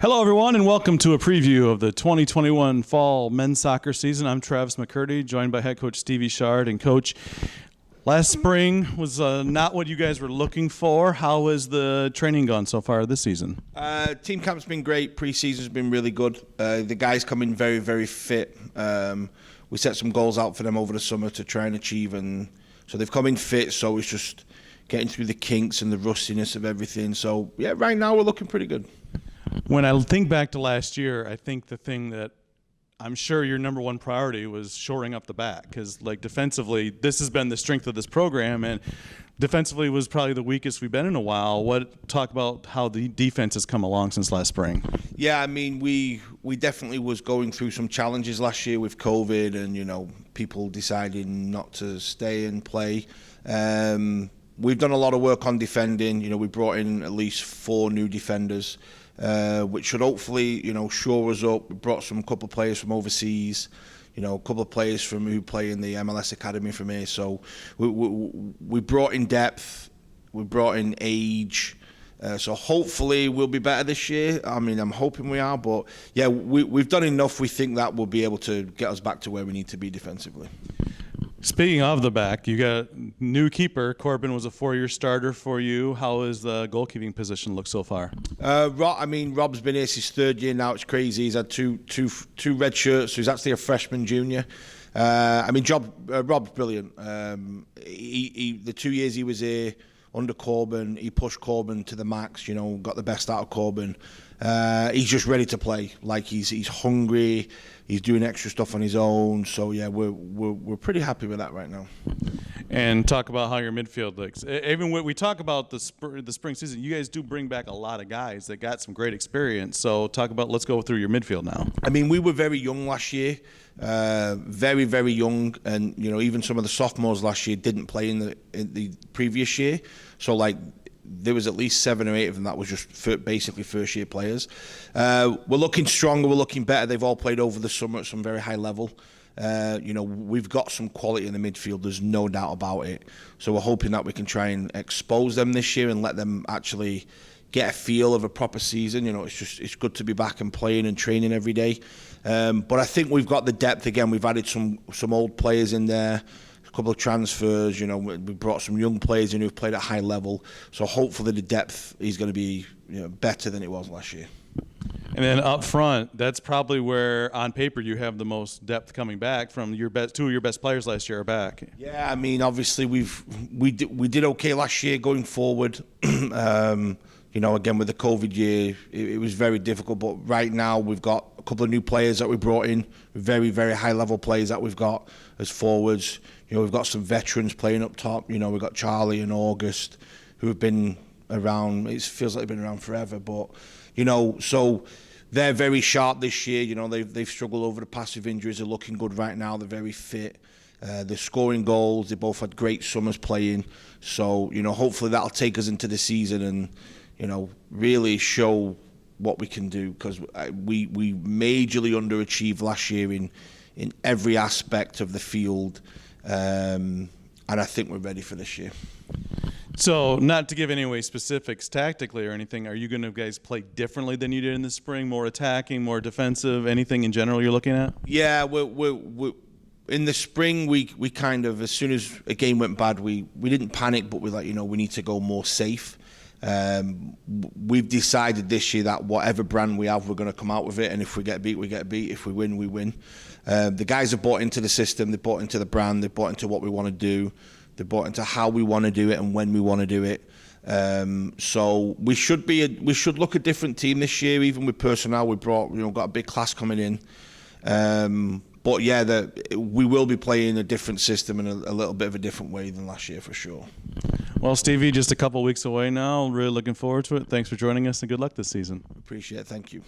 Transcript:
Hello, everyone, and welcome to a preview of the 2021 fall men's soccer season. I'm Travis McCurdy, joined by head coach Stevie Shard. And Coach, last spring was not what you guys were looking for. How has the training gone so far this season? Team camp's been great. Pre-season's been really good. The guys come in very, very fit. We set some goals out for them over the summer to try and achieve, and so they've come in fit. So it's just getting through the kinks and the rustiness of everything. So yeah, right now we're looking pretty good. When I think back to last year, I think the thing that I'm sure your number one priority was shoring up the back, because like defensively, this has been the strength of this program, and defensively was probably the weakest we've been in a while. Talk about how the defense has come along since last spring. Yeah, I mean, we definitely was going through some challenges last year with COVID and, people deciding not to stay and play. We've done a lot of work on defending. We brought in at least 4 new defenders, which should hopefully, shore us up. We brought a couple of players from overseas, a couple of players who play in the MLS Academy from here. So we brought in depth, we brought in age. So hopefully we'll be better this year. I mean, I'm hoping we are, but yeah, we've done enough. We think that will be able to get us back to where we need to be defensively. Speaking of the back, you got new keeper. Corbin was a 4-year starter for you. How has the goalkeeping position look so far? Rob's been here his 3rd year now. It's crazy. He's had two red shirts. So he's actually a freshman junior. Rob's brilliant. The 2 years he was here under Corbin, he pushed Corbin to the max. Got the best out of Corbin. He's just ready to play. Like he's hungry. He's doing extra stuff on his own. So yeah, we're pretty happy with that right now. And talk about how your midfield looks. Even when we talk about the spring season, you guys do bring back a lot of guys that got some great experience. So let's go through your midfield now. I mean, we were very young last year, very, very young, and even some of the sophomores last year didn't play in the previous year. So there was at least 7 or 8 of them that was just basically first-year players. We're looking stronger, we're looking better. They've all played over the summer at some very high level. We've got some quality in the midfield, there's no doubt about it. So we're hoping that we can try and expose them this year and let them actually get a feel of a proper season. It's good to be back and playing and training every day. But I think we've got the depth again. We've added some old players in there. A couple of transfers, we brought some young players in who've played at high level. So hopefully the depth is going to be better than it was last year. And then up front, that's probably where, on paper, you have the most depth coming back from your best. 2 of your best players last year are back. Yeah, I mean, obviously we did okay last year going forward. Again with the COVID year, it was very difficult. But right now we've got a couple of new players that we brought in, very, very high level players that we've got as forwards. We've got some veterans playing up top. We've got Charlie and August who have been around. It feels like they've been around forever, but so they're very sharp this year. They've struggled over the past with injuries. They're looking good right now. They're very fit. They're scoring goals. They both had great summers playing. So hopefully that'll take us into the season and really show what we can do, because we majorly underachieved last year in every aspect of the field. And I think we're ready for this year. So, not to give any away specifics tactically or anything, are you going to guys play differently than you did in the spring? More attacking, more defensive? Anything in general you're looking at? Yeah, we're in the spring. We kind of, as soon as a game went bad, we didn't panic, but we're like, we need to go more safe. We've decided this year that whatever brand we have, we're going to come out with it, and if we get beat, we get beat. If we win, we win. The guys have bought into the system, they've bought into the brand, they've bought into what we want to do, they've bought into how we want to do it and when we want to do it. So we should look a different team this year, even with personnel. We brought, got a big class coming in. But yeah, we will be playing a different system in a little bit of a different way than last year for sure. Well, Stevie, just a couple weeks away now. Really looking forward to it. Thanks for joining us, and good luck this season. Appreciate it. Thank you.